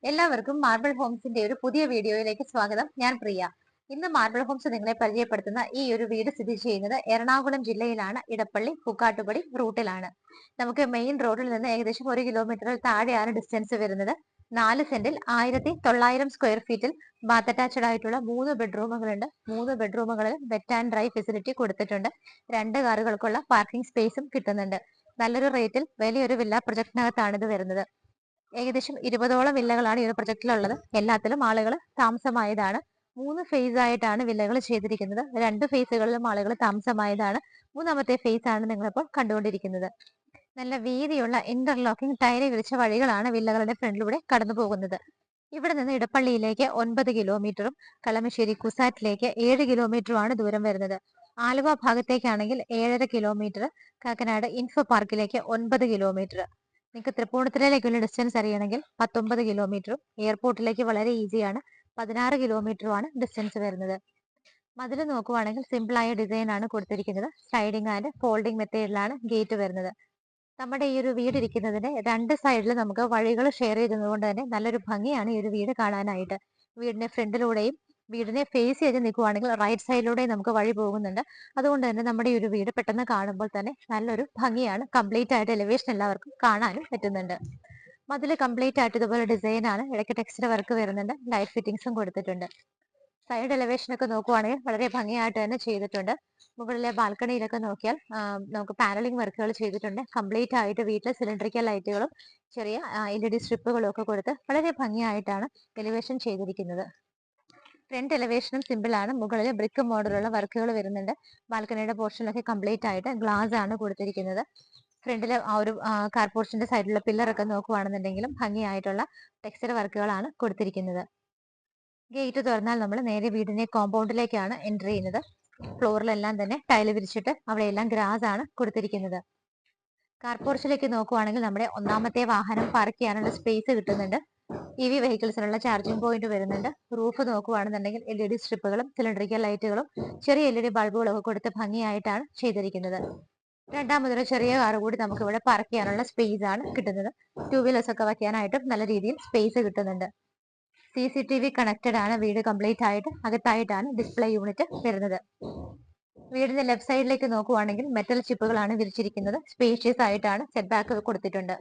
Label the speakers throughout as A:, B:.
A: എല്ലാവർക്കും മാർബിൾ ഹോംസിന്റെ ഒരു പുതിയ വീഡിയോയിലേക്ക് സ്വാഗതം. ഞാൻ പ്രിയ. ഇന്ന് മാർബിൾ ഹോംസ് നിങ്ങളെ പരിചയപ്പെടുത്തുന്ന ഈ ഒരു വീട് സ്ഥിതി ചെയ്യുന്നത് എറണാകുളം ജില്ലയിലാണ്. ഇടപ്പള്ളി പൂക്കാട്ടുപടി റൂട്ടിലാണ്. നമുക്ക് മെയിൻ റോഡിൽ നിന്ന് ഏകദേശം 1 കിലോമീറ്റർ താഴെയാണ് ഡിസ്റ്റൻസ് വരുന്നത്. 4 സെന്റിൽ 1900 സ്ക്വയർ ഫീറ്റിൽ ബാത്ത് അറ്റാച്ച്ഡ് ആയിട്ടുള്ള 3 ബെഡ്റൂമുകളുണ്ട്. 3 ബെഡ്റൂമുകളിൽ വെറ്റ് ആൻഡ് ഡ്രൈ ഫെസിലിറ്റി കൊടുത്തിട്ടുണ്ട്. 2 കാറുകൾക്കുള്ള പാർക്കിംഗ് സ്പേസും കിട്ടുന്നുണ്ട്. നല്ലൊരു റേറ്റിൽ വലിയൊരു വില്ല പ്രൊജക്ടിനകത്താണ് ഇത് വരുന്നത്. ഏകദേശം 20ഓളം വില്ലകളാണ് ഈ ഒരു പ്രൊജക്റ്റിലുള്ളത്. എല്ലാത്തിലും ആളുകൾ താമസമായതാണ്. 3 ഫേസ് ആയിട്ടാണ് വില്ലകൾ ചെയ്തിരിക്കുന്നത്. 2 ഫേസുകളിലും ആളുകൾ താമസമായതാണ്. 3ാമത്തെ ഫേസ് ആണ് നിങ്ങളിപ്പോൾ കണ്ടുകൊണ്ടിരിക്കുന്നത്. നല്ല വീതിയുള്ള ഇന്റർലോക്കിംഗ് ടൈല് വിരിച്ച വഴികളാണ് വില്ലകളുടെ ഫ്രണ്ടിലൂടെ കടന്നു പോകുന്നത്. ഇവിടെ നിന്ന് ഇടപ്പള്ളിയിലേക്ക് 9 കിലോമീറ്ററും കളമശ്ശേരി കുസാറ്റിലേക്ക് 7 കിലോമീറ്ററുമാണ് ദൂരം വരുന്നത്. ആലുവ ഭാഗത്തേക്കാണെങ്കിൽ 7.5 കിലോമീറ്റർ, കാക്കനാട് ഇൻഫോ പാർക്കിലേക്ക് 9 കിലോമീറ്റർ. നിങ്ങൾക്ക് തൃപ്പൂണിത്തുറയിലേക്കുള്ള ഡിസ്റ്റൻസ് അറിയണമെങ്കിൽ 19 കിലോമീറ്ററും എയർപോർട്ടിലേക്ക് വളരെ ഈസിയാണ് 16 കിലോമീറ്ററുമാണ് ഡിസ്റ്റൻസ് വരുന്നത്. മതിൽ നോക്കുവാണെങ്കിൽ സിമ്പിളായ ഡിസൈൻ ആണ് കൊടുത്തിരിക്കുന്നത്. സ്ലൈഡിംഗ് ആൻഡ് ഫോൾഡിംഗ് മെത്തേഡിലാണ് ഗേറ്റ് വരുന്നത്. നമ്മുടെ ഈ ഒരു വീട് ഇരിക്കുന്നതിന് 2 സൈഡിൽ നമുക്ക് വഴികൾ ഷെയർ ചെയ്തതുകൊണ്ട് തന്നെ നല്ലൊരു ഭംഗിയാണ് ഈ ഒരു വീട് കാണാനായിട്ട്. വീടിന്റെ ഫ്രണ്ടിലൂടെയും വീടിനെ ഫേസ് ചെയ്ത് നിൽക്കുവാണെങ്കിൽ റൈറ്റ് സൈഡിലൂടെ നമുക്ക് വഴി പോകുന്നുണ്ട്. അതുകൊണ്ട് തന്നെ നമ്മുടെ ഈ ഒരു വീട് പെട്ടെന്ന് കാണുമ്പോൾ തന്നെ നല്ലൊരു ഭംഗിയാണ്. കംപ്ലീറ്റ് ആയിട്ട് എലിവേഷൻ എല്ലാവർക്കും കാണാനും പറ്റുന്നുണ്ട്. മതിൽ കംപ്ലീറ്റ് ആയിട്ട് ഇതുപോലെ ഡിസൈൻ ആണ്. ഇടയ്ക്ക് ടെക്സ്ചർ വർക്ക് വരുന്നുണ്ട്. ലൈറ്റ് ഫിറ്റിംഗ്സും കൊടുത്തിട്ടുണ്ട്. സൈഡ് എലിവേഷൻ ഒക്കെ നോക്കുവാണെങ്കിൽ വളരെ ഭംഗിയായിട്ട് തന്നെ ചെയ്തിട്ടുണ്ട്. മുകളിലെ ബാൽക്കണിയിലൊക്കെ നോക്കിയാൽ നമുക്ക് പാനലിംഗ് വർക്കുകൾ ചെയ്തിട്ടുണ്ട്. കംപ്ലീറ്റ് ആയിട്ട് വീട്ടിലെ സിലിണ്ടറിക്കൽ ലൈറ്റുകളും ചെറിയ LED സ്ട്രിപ്പുകളും ഒക്കെ കൊടുത്ത് വളരെ ഭംഗിയായിട്ടാണ് എലിവേഷൻ ചെയ്തിരിക്കുന്നത്. ഫ്രണ്ട് എലിവേഷനും സിമ്പിൾ ആണ്. മുകളിൽ ബ്രിക്ക് മോഡലുള്ള വർക്കുകൾ വരുന്നുണ്ട്. ബാൽക്കണിയുടെ പോർഷനിലൊക്കെ കംപ്ലീറ്റ് ആയിട്ട് ഗ്ലാസ് ആണ് കൊടുത്തിരിക്കുന്നത്. ഫ്രണ്ടിലെ ആ ഒരു കാർ പോർഷന്റെ സൈഡിലുള്ള പില്ലറൊക്കെ നോക്കുവാണെന്നുണ്ടെങ്കിലും ഭംഗിയായിട്ടുള്ള ടെക്സ്ചർ വർക്കുകളാണ് കൊടുത്തിരിക്കുന്നത്. ഗേറ്റ് തുറന്നാൽ നമ്മൾ നേരെ വീടിന്റെ കോമ്പൗണ്ടിലേക്കാണ് എൻ്റർ ചെയ്യുന്നത്. ഫ്ലോറിലെല്ലാം തന്നെ ടൈല് വിരിച്ചിട്ട് അവിടെയെല്ലാം ഗ്രാസ് ആണ് കൊടുത്തിരിക്കുന്നത്. കാർ പോർച്ചിലേക്ക് നോക്കുവാണെങ്കിൽ നമ്മുടെ 1ാമത്തെ വാഹനം പാർക്ക് ചെയ്യാനുള്ള സ്പേസ് കിട്ടുന്നുണ്ട്. EV വെഹിക്കിൾസിനുള്ള ചാർജിംഗ് പോയിന്റ് വരുന്നുണ്ട്. റൂഫ് നോക്കുവാണെന്നുണ്ടെങ്കിൽ LED സ്ട്രിപ്പുകളും സിലിണ്ടറിക്കൽ ലൈറ്റുകളും ചെറിയ LED ബൾബുകളും ഒക്കെ കൊടുത്ത് ഭംഗിയായിട്ടാണ് ചെയ്തിരിക്കുന്നത്. 2ാമതൊരു ചെറിയ കാർ കൂടി നമുക്ക് ഇവിടെ പാർക്ക് ചെയ്യാനുള്ള സ്പേസ് ആണ് കിട്ടുന്നത്. 2 വീലേഴ്സ് ഒക്കെ വയ്ക്കാനായിട്ടും നല്ല രീതിയിൽ സ്പേസ് കിട്ടുന്നുണ്ട്. CCTV കണക്റ്റഡ് ആണ്. വീട് കംപ്ലീറ്റ് ആയിട്ട് അകത്തായിട്ടാണ് ഡിസ്പ്ലേ യൂണിറ്റ് വരുന്നത്. വീടിന്റെ ലെഫ്റ്റ് സൈഡിലേക്ക് നോക്കുവാണെങ്കിൽ മെറ്റൽ ചിപ്പുകളാണ് വിരിച്ചിരിക്കുന്നത്. സ്പേഷ്യസ് ആയിട്ടാണ് സെറ്റ് ബാക്ക് കൊടുത്തിട്ടുണ്ട്.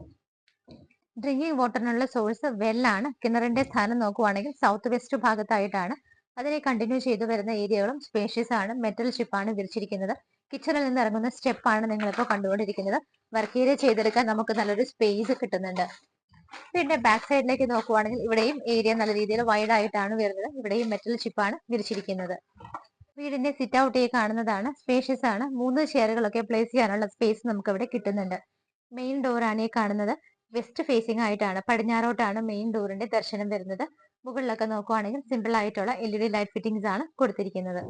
A: ഡ്രിങ്കിങ് വാട്ടറിനുള്ള സോഴ്സ് വെല്ലാണ്. കിണറിന്റെ സ്ഥാനം നോക്കുവാണെങ്കിൽ സൗത്ത് വെസ്റ്റ് ഭാഗത്തായിട്ടാണ്. അതിനെ കണ്ടിന്യൂ ചെയ്തു വരുന്ന ഏരിയകളും സ്പേഷ്യസ് ആണ്. മെറ്റൽ ചിപ്പാണ് വിരിച്ചിരിക്കുന്നത്. കിച്ചണിൽ നിന്ന് ഇറങ്ങുന്ന സ്റ്റെപ്പാണ് നിങ്ങളിപ്പോൾ കണ്ടുകൊണ്ടിരിക്കുന്നത്. വർക്ക് ഏരിയ ചെയ്തെടുക്കാൻ നമുക്ക് നല്ലൊരു സ്പേസ് കിട്ടുന്നുണ്ട്. പിന്നെ ബാക്ക് സൈഡിലേക്ക് നോക്കുവാണെങ്കിൽ ഇവിടെയും ഏരിയ നല്ല രീതിയിൽ വൈഡ് ആയിട്ടാണ് വരുന്നത്. ഇവിടെയും മെറ്റൽ ചിപ്പാണ് വിരിച്ചിരിക്കുന്നത്. വീടിന്റെ സിറ്റ് ഔട്ട് കാണുന്നതാണ്. സ്പേഷ്യസ് ആണ്. 3 ചെയറുകളൊക്കെ പ്ലേസ് ചെയ്യാനുള്ള സ്പേസ് നമുക്ക് ഇവിടെ കിട്ടുന്നുണ്ട്. മെയിൻ ഡോർ ആണ് ഈ കാണുന്നത്. വെസ്റ്റ് ഫേസിംഗ് ആയിട്ടാണ്, പടിഞ്ഞാറോട്ടാണ് മെയിൻ ഡോറിന്റെ ദർശനം വരുന്നത്. മുകളിലൊക്കെ നോക്കുവാണെങ്കിൽ സിമ്പിൾ ആയിട്ടുള്ള LED ലൈറ്റ് ഫിറ്റിംഗ്സ് ആണ് കൊടുത്തിരിക്കുന്നത്.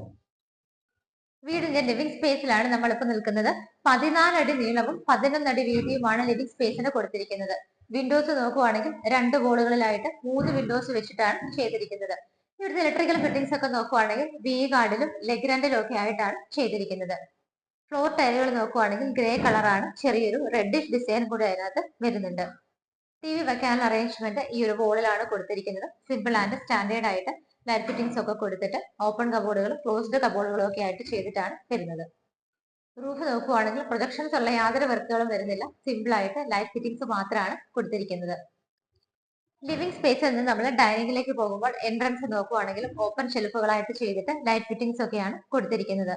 A: വീടിന്റെ ലിവിംഗ് സ്പേസിലാണ് നമ്മളിപ്പോൾ നിൽക്കുന്നത്. 14 അടി നീളവും 11 അടി വീതിയുമാണ് ലിവിംഗ് സ്പേസിന് കൊടുത്തിരിക്കുന്നത്. വിൻഡോസ് നോക്കുവാണെങ്കിൽ 2 വോളുകളിലായിട്ട് 3 വിൻഡോസ് വെച്ചിട്ടാണ് ചെയ്തിരിക്കുന്നത്. ഇവിടുത്തെ ഇലക്ട്രിക്കൽ ഫിറ്റിംഗ്സ് ഒക്കെ നോക്കുവാണെങ്കിൽ വി ഗാർഡിലും ലെഗ്രാൻഡിലും ഒക്കെ ആയിട്ടാണ് ചെയ്തിരിക്കുന്നത്. ഫ്ലോർ ടൈലുകൾ നോക്കുവാണെങ്കിൽ ഗ്രേ കളറാണ്. ചെറിയൊരു റെഡിഷ് ഡിസൈൻ കൂടി അതിനകത്ത് വരുന്നുണ്ട്. TV വെക്കാനുള്ള അറേഞ്ച്മെന്റ് ഈ ഒരു വോളിലാണ് കൊടുത്തിരിക്കുന്നത്. സിമ്പിൾ ആൻഡ് സ്റ്റാൻഡേർഡ് ആയിട്ട് ലൈറ്റ് ഫിറ്റിംഗ്സ് ഒക്കെ കൊടുത്തിട്ട് ഓപ്പൺ കബോർഡുകളും ക്ലോസ്ഡ് കബോർഡുകളും ഒക്കെ ആയിട്ട് ചെയ്തിട്ടാണ് വരുന്നത്. റൂഫ് നോക്കുവാണെങ്കിൽ പ്രൊജക്ഷൻസ് ഉള്ള യാതൊരു വർക്കുകളും വരുന്നില്ല. സിമ്പിൾ ആയിട്ട് ലൈറ്റ് ഫിറ്റിംഗ്സ് മാത്രമാണ് കൊടുത്തിരിക്കുന്നത്. ലിവിംഗ് സ്പേസിൽ നിന്ന് നമ്മൾ ഡൈനിങ്ങിലേക്ക് പോകുമ്പോൾ എൻട്രൻസ് നോക്കുവാണെങ്കിൽ ഓപ്പൺ ഷെൽഫുകളായിട്ട് ചെയ്തിട്ട് ലൈറ്റ് ഫിറ്റിംഗ്സ് ഒക്കെയാണ് കൊടുത്തിരിക്കുന്നത്.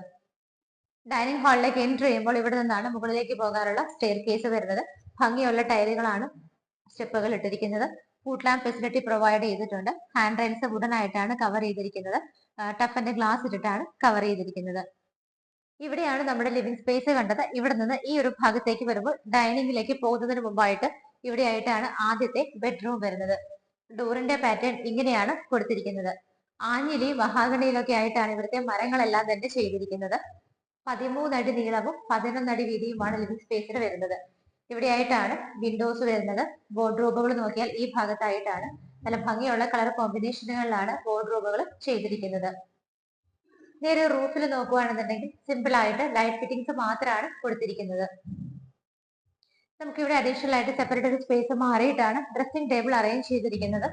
A: ഡൈനിങ് ഹാളിലേക്ക് എൻട്രി ചെയ്യുമ്പോൾ ഇവിടെ നിന്നാണ് മുകളിലേക്ക് പോകാനുള്ള സ്റ്റെയർ കേസ് വരുന്നത്. ഭംഗിയുള്ള ടൈലുകളാണ് സ്റ്റെപ്പുകൾ ഇട്ടിരിക്കുന്നത്. ഫുഡ് ലാമ്പ് ഫെസിലിറ്റി പ്രൊവൈഡ് ചെയ്തിട്ടുണ്ട്. ഹാൻഡ് റെയിൽസ് വുഡൻ ആയിട്ടാണ് കവർ ചെയ്തിരിക്കുന്നത്. ടഫന്റെ ഗ്ലാസ് ഇട്ടിട്ടാണ് കവർ ചെയ്തിരിക്കുന്നത്. ഇവിടെയാണ് നമ്മുടെ ലിവിംഗ് സ്പേസ് കണ്ടത്. ഇവിടെ നിന്ന് ഈ ഒരു ഭാഗത്തേക്ക് വരുമ്പോൾ ഡൈനിങ്ങിലേക്ക് പോകുന്നതിന് മുമ്പായിട്ട് ഇവിടെയായിട്ടാണ് ആദ്യത്തെ ബെഡ്റൂം വരുന്നത്. ഡോറിന്റെ പാറ്റേൺ ഇങ്ങനെയാണ് കൊടുത്തിരിക്കുന്നത്. ആഞ്ഞിലി മഹാഗണിയിലൊക്കെ ആയിട്ടാണ് ഇവിടുത്തെ മരങ്ങളെല്ലാം തന്നെ ചെയ്തിരിക്കുന്നത്. 13 അടി നീളവും 11 അടി വീതിയുമാണ് ലിവിംഗ് സ്പേസിന് വരുന്നത്. ഇവിടെയായിട്ടാണ് വിൻഡോസ് വരുന്നത്. വാർഡ്രോബുകൾ നോക്കിയാൽ ഈ ഭാഗത്തായിട്ടാണ്. നല്ല ഭംഗിയുള്ള കളർ കോമ്പിനേഷനുകളിലാണ് വാർഡ്രോബുകൾ ചെയ്തിരിക്കുന്നത്. നേരെ റൂഫിൽ നോക്കുകയാണെന്നുണ്ടെങ്കിൽ സിമ്പിൾ ആയിട്ട് ലൈറ്റ് ഫിറ്റിംഗ്സ് മാത്രമാണ് കൊടുത്തിരിക്കുന്നത്. നമുക്ക് ഇവിടെ അഡീഷണൽ ആയിട്ട് സെപ്പറേറ്റ് ഒരു സ്പേസ് മാറിയിട്ടാണ് ഡ്രസ്സിംഗ് ടേബിൾ അറേഞ്ച് ചെയ്തിരിക്കുന്നത്.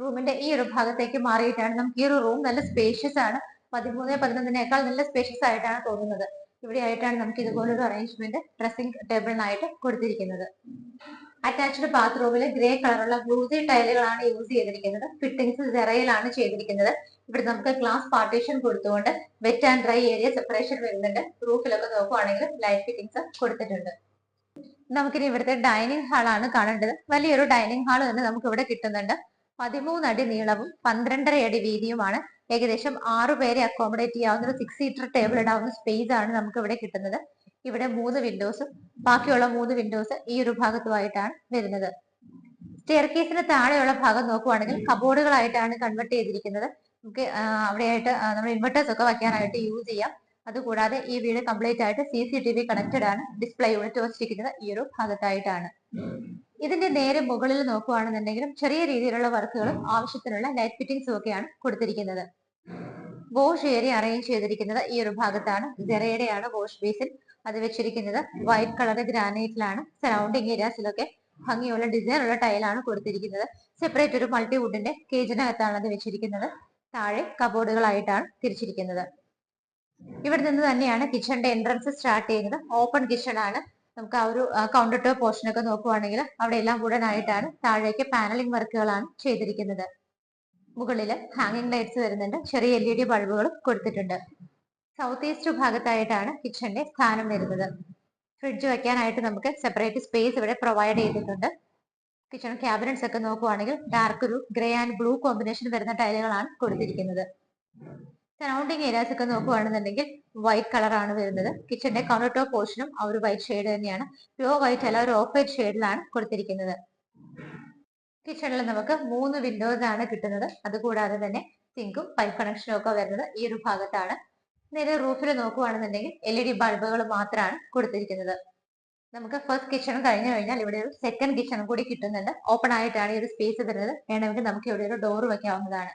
A: റൂമിന്റെ ഈ ഒരു ഭാഗത്തേക്ക് മാറിയിട്ടാണ് നമുക്ക് ഈ ഒരു റൂം നല്ല സ്പേഷ്യസ് ആണ്. 13-11 നല്ല സ്പേഷ്യസ് ആയിട്ടാണ് തോന്നുന്നത്. ഇവിടെ ആയിട്ടാണ് നമുക്ക് ഇതുപോലൊരു അറേഞ്ച്മെന്റ് ഡ്രസ്സിംഗ് ടേബിളിനായിട്ട് കൊടുത്തിരിക്കുന്നത്. അറ്റാച്ച്ഡ് ബാത്റൂമിൽ ഗ്രേ കളറുള്ള ഗ്ലൂസി ടൈലുകളാണ് യൂസ് ചെയ്തിരിക്കുന്നത്. ഫിറ്റിംഗ്സ് സെറയിലാണ് ചെയ്തിരിക്കുന്നത്. ഇവിടെ നമുക്ക് ഗ്ലാസ് പാർട്ടീഷൻ കൊടുത്തുകൊണ്ട് wet and dry area separation വരുന്നുണ്ട്. റൂഫിലൊക്കെ നോക്കുവാണെങ്കിൽ ലൈറ്റ് ഫിറ്റിംഗ്സ് കൊടുത്തിട്ടുണ്ട്. നമുക്കിനി ഇവിടുത്തെ ഡൈനിങ് ഹാളാണ് കാണേണ്ടത്. വലിയൊരു ഡൈനിങ് ഹാൾ തന്നെ നമുക്ക് ഇവിടെ കിട്ടുന്നുണ്ട്. 13 അടി നീളവും 12.5 അടി വീതിയുമാണ്. ഏകദേശം 6 പേരെ അക്കോമഡേറ്റ് ചെയ്യാവുന്ന ഒരു 6 സീറ്റർ ടേബിൾ ഇടാവുന്ന സ്പേസ് ആണ് നമുക്ക് ഇവിടെ കിട്ടുന്നത്. ഇവിടെ 3 വിൻഡോസും ബാക്കിയുള്ള 3 വിൻഡോസ് ഈ ഒരു ഭാഗത്തുമായിട്ടാണ് വരുന്നത്. സ്റ്റെയർ കേസിന് താഴെയുള്ള ഭാഗം നോക്കുവാണെങ്കിൽ കബോർഡുകളായിട്ടാണ് കൺവെർട്ട് ചെയ്തിരിക്കുന്നത്. നമുക്ക് അവിടെയായിട്ട് നമ്മുടെ ഇൻവെർട്ടേഴ്സ് ഒക്കെ വയ്ക്കാനായിട്ട് യൂസ് ചെയ്യാം. അതുകൂടാതെ ഈ വീട് കംപ്ലീറ്റ് ആയിട്ട് CCTV കണക്റ്റഡ് ആണ്. ഡിസ്പ്ലേ യൂണിറ്റ് വെച്ചിരിക്കുന്നത് ഈ ഒരു ഭാഗത്തായിട്ടാണ്. ഇതിന്റെ നേരെ മുകളിൽ നോക്കുകയാണെന്നുണ്ടെങ്കിലും ചെറിയ രീതിയിലുള്ള വർക്കുകളും ആവശ്യത്തിനുള്ള ലൈറ്റ് ഫിറ്റിംഗ്സും ഒക്കെയാണ് കൊടുത്തിരിക്കുന്നത്. വാഷ് ഏരിയ അറേഞ്ച് ചെയ്തിരിക്കുന്നത് ഈ ഒരു ഭാഗത്താണ്. ജെറയുടെയാണ് വാഷ് ബേസിൻ. അത് വെച്ചിരിക്കുന്നത് വൈറ്റ് കളർ ഗ്രാനൈറ്റിലാണ്. സറൗണ്ടിങ് ഏരിയാസിലൊക്കെ ഭംഗിയുള്ള ഡിസൈനുള്ള ടൈലാണ് കൊടുത്തിരിക്കുന്നത്. സെപ്പറേറ്റ് ഒരു മൾട്ടിവുഡിന്റെ കേജിനകത്താണ് അത് വെച്ചിരിക്കുന്നത്. താഴെ കബോർഡുകളായിട്ടാണ് തിരിച്ചിരിക്കുന്നത്. ഇവിടെ നിന്ന് തന്നെയാണ് കിച്ചണിന്റെ എൻട്രൻസ് സ്റ്റാർട്ട് ചെയ്യുന്നത്. ഓപ്പൺ കിച്ചൺ ആണ്. നമുക്ക് ആ ഒരു കൗണ്ടർ ടോപ്പ് പോർഷൻ ഒക്കെ നോക്കുവാണെങ്കിൽ അവിടെ എല്ലാം വുഡൻ ആയിട്ടാണ്. താഴേക്ക് പാനലിംഗ് വർക്കുകളാണ് ചെയ്തിരിക്കുന്നത്. മുകളില് ഹാങ്ങിങ് ലൈറ്റ്സ് വരുന്നുണ്ട്. ചെറിയ LED ബൾബുകളും കൊടുത്തിട്ടുണ്ട്. സൗത്ത് ഈസ്റ്റ് ഭാഗത്തായിട്ടാണ് കിച്ചണിന്റെ സ്ഥാനം വരുന്നത്. ഫ്രിഡ്ജ് വെക്കാനായിട്ട് നമുക്ക് സെപ്പറേറ്റ് സ്പേസ് ഇവിടെ പ്രൊവൈഡ് ചെയ്തിട്ടുണ്ട്. കിച്ചൺ ക്യാബിനറ്റ്സ് ഒക്കെ നോക്കുവാണെങ്കിൽ ഡാർക്ക് ഒരു ഗ്രേ ആൻഡ് ബ്ലൂ കോമ്പിനേഷൻ വരുന്ന ടൈലുകളാണ് കൊടുത്തിരിക്കുന്നത്. സറൗണ്ടിങ് ഏരിയാസ് ഒക്കെ നോക്കുകയാണെന്നുണ്ടെങ്കിൽ വൈറ്റ് കളറാണ് വരുന്നത്. കിച്ചന്റെ കൗണ്ടർ ടോപ്പ് പോർഷനും ആ ഒരു വൈറ്റ് ഷെയ്ഡ് തന്നെയാണ്. പ്യുവർ വൈറ്റ് അല്ല, ഒരു ഓഫ് വൈറ്റ് ഷെയ്ഡിലാണ് കൊടുത്തിരിക്കുന്നത്. കിച്ചണിൽ നമുക്ക് 3 വിൻഡോസ് ആണ് കിട്ടുന്നത്. അതുകൂടാതെ തന്നെ സിങ്കും പൈപ്പ് കണക്ഷനും ഒക്കെ വരുന്നത് ഈ ഒരു ഭാഗത്താണ്. നേരെ റൂഫിൽ നോക്കുകയാണെന്നുണ്ടെങ്കിൽ LED ബൾബുകൾ മാത്രമാണ് കൊടുത്തിരിക്കുന്നത്. നമുക്ക് ഫസ്റ്റ് കിച്ചൺ കഴിഞ്ഞു കഴിഞ്ഞാൽ ഇവിടെ ഒരു സെക്കൻഡ് കിച്ചൺ കൂടി കിട്ടുന്നുണ്ട്. ഓപ്പൺ ആയിട്ടാണ് ഈ ഒരു സ്പേസ് വരുന്നത്. വേണമെങ്കിൽ നമുക്ക് ഇവിടെ ഒരു ഡോർ വെക്കാവുന്നതാണ്.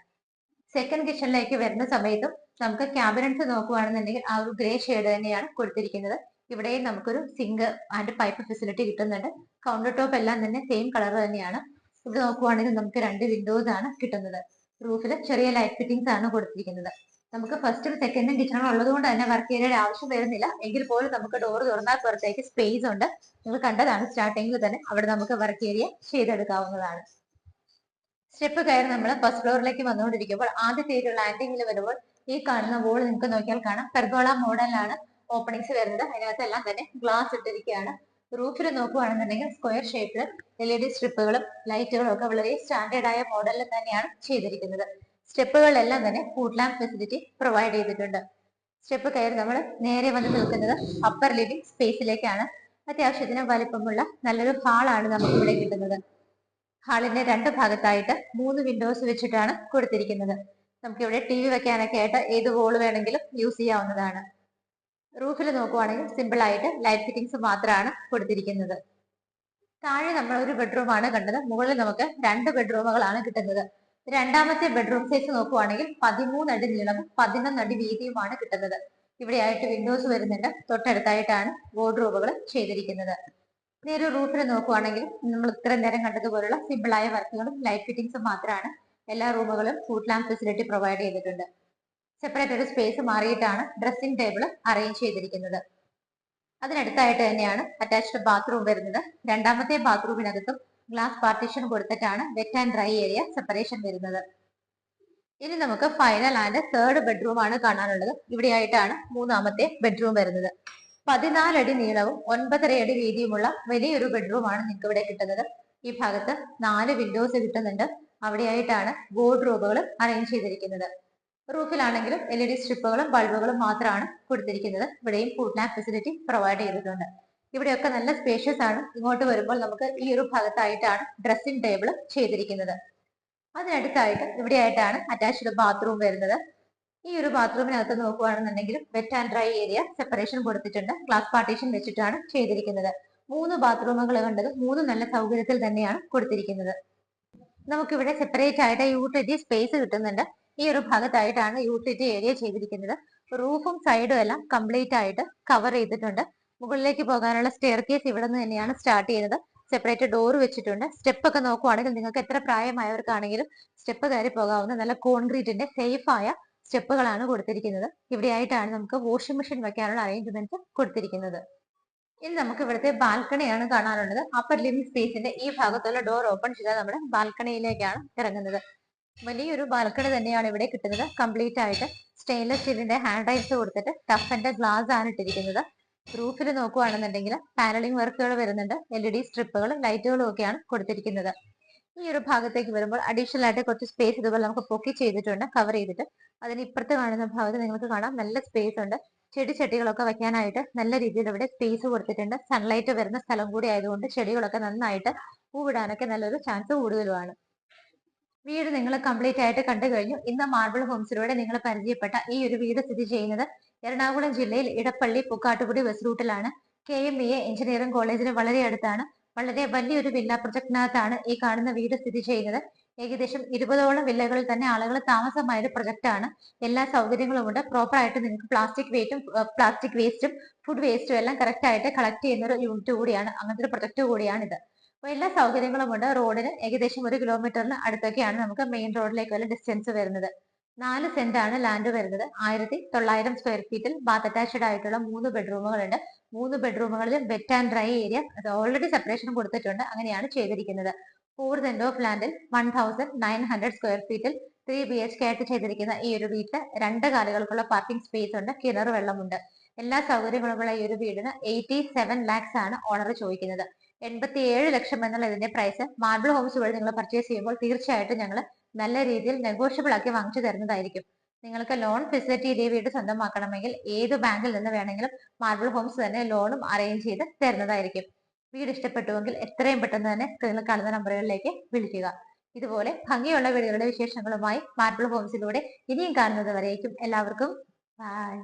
A: സെക്കൻഡ് കിച്ചണിലേക്ക് വരുന്ന സമയത്തും നമുക്ക് ക്യാബിനറ്റ്സ് നോക്കുകയാണെന്നുണ്ടെങ്കിൽ ആ ഒരു ഗ്രേ ഷെയ്ഡ് തന്നെയാണ് കൊടുത്തിരിക്കുന്നത്. ഇവിടെയും നമുക്കൊരു സിങ്ക് ആൻഡ് പൈപ്പ് ഫെസിലിറ്റി കിട്ടുന്നുണ്ട്. കൗണ്ടർ ടോപ്പ് എല്ലാം തന്നെ സെയിം കളർ തന്നെയാണ്. ഇവിടെ നോക്കുവാണെങ്കിൽ നമുക്ക് 2 വിൻഡോസ് ആണ് കിട്ടുന്നത്. റൂഫിൽ ചെറിയ ലൈറ്റ് ഫിറ്റിംഗ്സ് ആണ് കൊടുത്തിരിക്കുന്നത്. നമുക്ക് ഫസ്റ്റും സെക്കൻഡും കിച്ചണും ഉള്ളത് കൊണ്ട് തന്നെ വർക്ക് ഏരിയയുടെ ആവശ്യം വരുന്നില്ല. എങ്കിൽ പോലും നമുക്ക് ഡോർ തുറന്നാൽ പുറത്തേക്ക് സ്പേസ് ഉണ്ട്. നിങ്ങൾ കണ്ടതാണ് സ്റ്റാർട്ടിങ്ങിൽ തന്നെ. അവിടെ നമുക്ക് വർക്ക് ഏരിയ ചെയ്തെടുക്കാവുന്നതാണ്. സ്റ്റെപ്പ് കയറി നമ്മൾ ഫസ്റ്റ് ഫ്ലോറിലേക്ക് വന്നുകൊണ്ടിരിക്കുമ്പോൾ ആദ്യത്തെ ഒരു ലാൻഡിങ്ങിൽ വരുമ്പോൾ ഈ കാണുന്ന വോൾ നിങ്ങൾക്ക് നോക്കിയാൽ കാണാം പെർഗോള മോഡലിലാണ് ഓപ്പണിങ്സ് വരുന്നത്. അതിനകത്തെല്ലാം തന്നെ ഗ്ലാസ് ഇട്ടിരിക്കുകയാണ്. റൂഫിൽ നോക്കുകയാണെന്നുണ്ടെങ്കിൽ സ്ക്വയർ ഷേപ്പിൽ LED സ്ട്രിപ്പുകളും ലൈറ്റുകളും ഒക്കെ വളരെ സ്റ്റാൻഡേർഡ് ആയ മോഡലിൽ തന്നെയാണ് ചെയ്തിരിക്കുന്നത്. സ്റ്റെപ്പുകളിലെല്ലാം തന്നെ ഫുഡ് ലാമ്പ് ഫെസിലിറ്റി പ്രൊവൈഡ് ചെയ്തിട്ടുണ്ട്. സ്റ്റെപ്പ് കയറി നമ്മൾ നേരെ വന്ന് നിൽക്കുന്നത് അപ്പർ ലിവിംഗ് സ്പേസിലേക്കാണ്. അത്യാവശ്യത്തിന് വലിപ്പമുള്ള നല്ലൊരു ഹാളാണ് നമുക്ക് ഇവിടെ കിട്ടുന്നത്. ഹാളിന്റെ 2 ഭാഗത്തായിട്ട് 3 വിൻഡോസ് വെച്ചിട്ടാണ് കൊടുത്തിരിക്കുന്നത്. നമുക്ക് ഇവിടെ TV വെക്കാനൊക്കെ ആയിട്ട് ഏത് വോൾ വേണമെങ്കിലും യൂസ് ചെയ്യാവുന്നതാണ്. റൂഫിൽ നോക്കുവാണെങ്കിൽ സിമ്പിൾ ആയിട്ട് ലൈറ്റ് ഫിറ്റിംഗ്സ് മാത്രമാണ് കൊടുത്തിരിക്കുന്നത്. താഴെ നമ്മൾ ഒരു ബെഡ്റൂമാണ് കണ്ടത്. മുകളിൽ നമുക്ക് 2 ബെഡ്റൂമുകളാണ് കിട്ടുന്നത്. രണ്ടാമത്തെ ബെഡ്റൂം സൈസ് നോക്കുവാണെങ്കിൽ 13 അടി നീളവും 11 അടി വീതിയുമാണ് കിട്ടുന്നത്. ഇവിടെയായിട്ട് വിൻഡോസ് വരുന്നുണ്ട്. തൊട്ടടുത്തായിട്ടാണ് വാർഡ്രോബുകൾ ചെയ്തിരിക്കുന്നത്. നേരെ റൂഫിൽ നോക്കുവാണെങ്കിൽ നമ്മൾ ഇത്രയും നേരം കണ്ടതുപോലുള്ള സിമ്പിൾ ആയ വർക്കുകളും ലൈറ്റ് ഫിറ്റിംഗ്സും മാത്രമാണ്. എല്ലാ റൂമുകളും ഫുഡ് ലാമ്പ് ഫെസിലിറ്റി പ്രൊവൈഡ് ചെയ്തിട്ടുണ്ട്. സെപ്പറേറ്റ് ഒരു സ്പേസ് മാറിയിട്ടാണ് ഡ്രസ്സിംഗ് ടേബിൾ അറേഞ്ച് ചെയ്തിരിക്കുന്നത്. അതിനടുത്തായിട്ട് തന്നെയാണ് അറ്റാച്ച്ഡ് ബാത്റൂം വരുന്നത്. രണ്ടാമത്തെ ബാത്റൂമിനകത്തും ഗ്ലാസ് പാർട്ടീഷൻ കൊടുത്തിട്ടാണ് wet and dry area separation വരുന്നത്. ഇനി നമുക്ക് ഫൈനൽ ആൻഡ് തേർഡ് ബെഡ്റൂം ആണ് കാണാനുള്ളത്. ഇവിടെയായിട്ടാണ് മൂന്നാമത്തെ ബെഡ്റൂം വരുന്നത്. 14 അടി നീളവും 9.5 അടി വീതിയുമുള്ള വലിയൊരു ബെഡ്റൂം ആണ് നിങ്ങൾക്ക് ഇവിടെ കിട്ടുന്നത്. ഈ ഭാഗത്ത് 4 വിൻഡോസ് കിട്ടുന്നുണ്ട്. അവിടെയായിട്ടാണ് വാർഡ്രോബുകൾ അറേഞ്ച് ചെയ്തിരിക്കുന്നത്. റൂഫിലാണെങ്കിലും LED സ്ട്രിപ്പുകളും ബൾബുകളും മാത്രമാണ് കൊടുത്തിരിക്കുന്നത്. ഇവിടെയും ഫുഡ് ലാമ്പ് ഫെസിലിറ്റി പ്രൊവൈഡ് ചെയ്തിട്ടുണ്ട്. ഇവിടെയൊക്കെ നല്ല സ്പേഷ്യസ് ആണ്. ഇങ്ങോട്ട് വരുമ്പോൾ നമുക്ക് ഈ ഒരു ഭാഗത്തായിട്ടാണ് ഡ്രസ്സിംഗ് ടേബിൾ ചെയ്തിരിക്കുന്നത്. അതിനടുത്തായിട്ട് ഇവിടെയായിട്ടാണ് അറ്റാച്ച്ഡ് ബാത്റൂം വരുന്നത്. ഈ ഒരു ബാത്റൂമിനകത്ത് നോക്കുകയാണെന്നുണ്ടെങ്കിൽ wet and dry area separation കൊടുത്തിട്ടുണ്ട്. ഗ്ലാസ് പാർട്ടീഷൻ വെച്ചിട്ടാണ് ചെയ്തിരിക്കുന്നത്. 3 ബാത്റൂമുകൾ കണ്ടത് 3 നല്ല സൗകര്യത്തിൽ തന്നെയാണ് കൊടുത്തിരിക്കുന്നത്. നമുക്കിവിടെ സെപ്പറേറ്റ് ആയിട്ട് യൂട്ടിലിറ്റി സ്പേസ് കിട്ടുന്നുണ്ട്. ഈ ഒരു ഭാഗത്തായിട്ടാണ് യൂട്ടിലിറ്റി ഏരിയ ചെയ്തിരിക്കുന്നത്. റൂഫും സൈഡും എല്ലാം കംപ്ലീറ്റ് ആയിട്ട് കവർ ചെയ്തിട്ടുണ്ട്. മുകളിലേക്ക് പോകാനുള്ള സ്റ്റെയർ കേസ് ഇവിടെ നിന്ന് തന്നെയാണ് സ്റ്റാർട്ട് ചെയ്യുന്നത്. സെപ്പറേറ്റ് ഡോർ വെച്ചിട്ടുണ്ട്. സ്റ്റെപ്പ് ഒക്കെ നോക്കുവാണെങ്കിൽ നിങ്ങൾക്ക് എത്ര പ്രായമായവർക്കാണെങ്കിലും സ്റ്റെപ്പ് കയറി പോകാവുന്ന നല്ല കോൺക്രീറ്റിന്റെ സേഫ് ആയ സ്റ്റെപ്പുകളാണ് കൊടുത്തിരിക്കുന്നത്. ഇവിടെയായിട്ടാണ് നമുക്ക് വാഷിംഗ് മെഷീൻ വെക്കാനുള്ള അറേഞ്ച്മെന്റ് കൊടുത്തിരിക്കുന്നത്. ഇനി നമുക്ക് ഇവിടുത്തെ ബാൽക്കണിയാണ് കാണാനുള്ളത്. അപ്പർ ലിവിംഗ് സ്പേസിന്റെ ഈ ഭാഗത്തുള്ള ഡോർ ഓപ്പൺ ചെയ്താൽ നമ്മുടെ ബാൽക്കണിയിലേക്കാണ് ഇറങ്ങുന്നത്. വലിയൊരു ബാൽക്കണി തന്നെയാണ് ഇവിടെ കിട്ടുന്നത്. കംപ്ലീറ്റ് ആയിട്ട് സ്റ്റെയിൻലെസ് സ്റ്റീലിന്റെ ഹാൻഡ് റൈൽസ് കൊടുത്തിട്ട് ടഫിന്റെ ഗ്ലാസ് ആണ് ഇട്ടിരിക്കുന്നത്. റൂഫിൽ നോക്കുകയാണെന്നുണ്ടെങ്കിൽ പാനലിംഗ് വർക്കുകൾ വരുന്നുണ്ട്. LED സ്ട്രിപ്പുകൾ, ലൈറ്റുകളും ഒക്കെയാണ് കൊടുത്തിരിക്കുന്നത്. ഈ ഒരു ഭാഗത്തേക്ക് വരുമ്പോൾ അഡീഷണൽ ആയിട്ട് കുറച്ച് സ്പേസ് ഇതുപോലെ നമുക്ക് പൊക്കി ചെയ്തിട്ടുണ്ട്, കവർ ചെയ്തിട്ട്. അതിന് ഇപ്പുറത്ത് കാണുന്ന ഭാഗത്ത് നിങ്ങൾക്ക് കാണാം നല്ല സ്പേസ് ഉണ്ട്. ചെടികളൊക്കെ വെക്കാനായിട്ട് നല്ല രീതിയിൽ ഇവിടെ സ്പേസ് കൊടുത്തിട്ടുണ്ട്. സൺലൈറ്റ് വരുന്ന സ്ഥലം കൂടി ആയതുകൊണ്ട് ചെടികളൊക്കെ നന്നായിട്ട് പൂവിടാനൊക്കെ നല്ലൊരു ചാൻസ് കൂടുതലുമാണ്. വീട് നിങ്ങൾ കംപ്ലീറ്റ് ആയിട്ട് കണ്ടു കഴിഞ്ഞു. ഇന്ന് മാർബിൾ ഹോംസിലൂടെ നിങ്ങൾ പരിചയപ്പെട്ട ഈ ഒരു വീട് സ്ഥിതി ചെയ്യുന്നത് എറണാകുളം ജില്ലയിൽ ഇടപ്പള്ളി പുക്കാട്ടുപടി ബസ് റൂട്ടിലാണ്. KMEA എഞ്ചിനീയറിംഗ് കോളേജിന് വളരെ അടുത്താണ്. വളരെ വലിയൊരു വില്ല പ്രൊജക്ടിനകത്താണ് ഈ കാണുന്ന വീട് സ്ഥിതി ചെയ്യുന്നത്. ഏകദേശം 20ഓളം വില്ലകളിൽ തന്നെ ആളുകൾ താമസമായ ഒരു പ്രൊജക്റ്റാണ്. എല്ലാ സൗകര്യങ്ങളും ഉണ്ട്. പ്രോപ്പർ ആയിട്ട് നിങ്ങൾക്ക് പ്ലാസ്റ്റിക് വേസ്റ്റും ഫുഡ് വേസ്റ്റും എല്ലാം കറക്റ്റ് ആയിട്ട് കളക്ട് ചെയ്യുന്ന ഒരു യൂണിറ്റ് കൂടിയാണ്. അങ്ങനത്തെ ഒരു പ്രൊജക്ട് കൂടിയാണ് ഇത്. അപ്പോൾ എല്ലാ സൗകര്യങ്ങളും ഉണ്ട്. റോഡിന് ഏകദേശം 1 കിലോമീറ്ററിന് അടുത്തൊക്കെയാണ് നമുക്ക് മെയിൻ റോഡിലേക്ക് വല്ല ഡിസ്റ്റൻസ് വരുന്നത്. 4 സെന്റ് ആണ് ലാൻഡ് വരുന്നത്. 1900 സ്ക്വയർ ഫീറ്റിൽ ബാത്ത് അറ്റാച്ച്ഡ് ആയിട്ടുള്ള 3 ബെഡ്റൂമുകളുണ്ട്. 3 ബെഡ്റൂമുകളിൽ wet and dry area already separation കൊടുത്തിട്ടുണ്ട്. അങ്ങനെയാണ് ചെയ്തിരിക്കുന്നത്. 4 സെന്റ് ഓഫ് ലാൻഡിൽ 1900 സ്ക്വയർ ഫീറ്റിൽ 3 BHK ആയിട്ട് ചെയ്തിരിക്കുന്ന ഈ ഒരു വീട്ടിൽ 2 കാലുകൾക്കുള്ള പാർക്കിംഗ് സ്പേസ് ഉണ്ട്. കിണർ വെള്ളമുണ്ട്. എല്ലാ സൗകര്യങ്ങളുമുള്ള ഈ ഒരു വീടിന് 87 lakhs ആണ് ഓണർ ചോദിക്കുന്നത്. 87 ലക്ഷം എന്നുള്ള ഇതിന്റെ പ്രൈസ് മാർബിൾ ഹോംസ് വഴി നിങ്ങൾ പർച്ചേസ് ചെയ്യുമ്പോൾ തീർച്ചയായിട്ടും ഞങ്ങൾ നല്ല രീതിയിൽ നെഗോഷ്യബിൾ ആക്കി വാങ്ങിച്ചു തരുന്നതായിരിക്കും. നിങ്ങൾക്ക് ലോൺ ഫെസിലിറ്റി വീട് സ്വന്തമാക്കണമെങ്കിൽ ഏത് ബാങ്കിൽ നിന്ന് വേണമെങ്കിലും മാർബിൾ ഹോംസ് തന്നെ ലോണും അറേഞ്ച് ചെയ്ത് തരുന്നതായിരിക്കും. വീട് ഇഷ്ടപ്പെട്ടുവെങ്കിൽ എത്രയും പെട്ടെന്ന് തന്നെ സ്ക്രീനിൽ കാണുന്ന നമ്പറുകളിലേക്ക് വിളിക്കുക. ഇതുപോലെ ഭംഗിയുള്ള വീടുകളുടെ വിശേഷങ്ങളുമായി മാർബിൾ ഹോംസിലൂടെ ഇനിയും കാണുന്നത് വരേക്കും എല്ലാവർക്കും ബൈ.